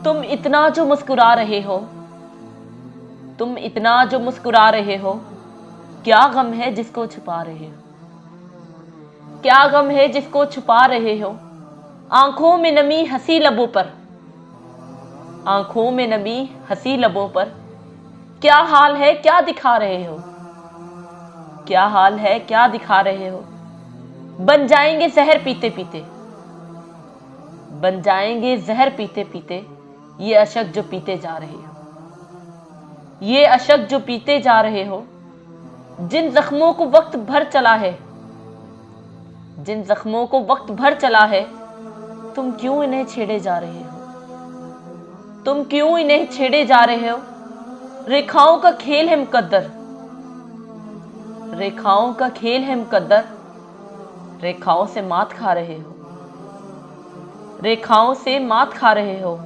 तुम इतना जो मुस्कुरा रहे हो, तुम इतना जो मुस्कुरा रहे हो, क्या गम है जिसको छुपा रहे हो? क्या गम है जिसको छुपा रहे हो? आंखों में नमी हंसी लबों पर, आंखों में नमी हंसी लबों पर, क्या हाल है क्या दिखा रहे हो? क्या हाल है क्या दिखा रहे हो? बन जाएंगे जहर पीते पीते, बन जाएंगे जहर पीते पीते, ये अशक जो पीते जा रहे हो, ये अशक जो पीते जा रहे हो। जिन जख्मों को वक्त भर चला है, जिन जख्मों को वक्त भर चला है, तुम क्यों इन्हें छेड़े जा रहे हो? तुम क्यों इन्हें छेड़े जा रहे हो? रेखाओं का खेल है मुकद्दर, रेखाओं का खेल है मुकद्दर, रेखाओं से मात खा रहे हो, रेखाओं से मात खा रहे हो।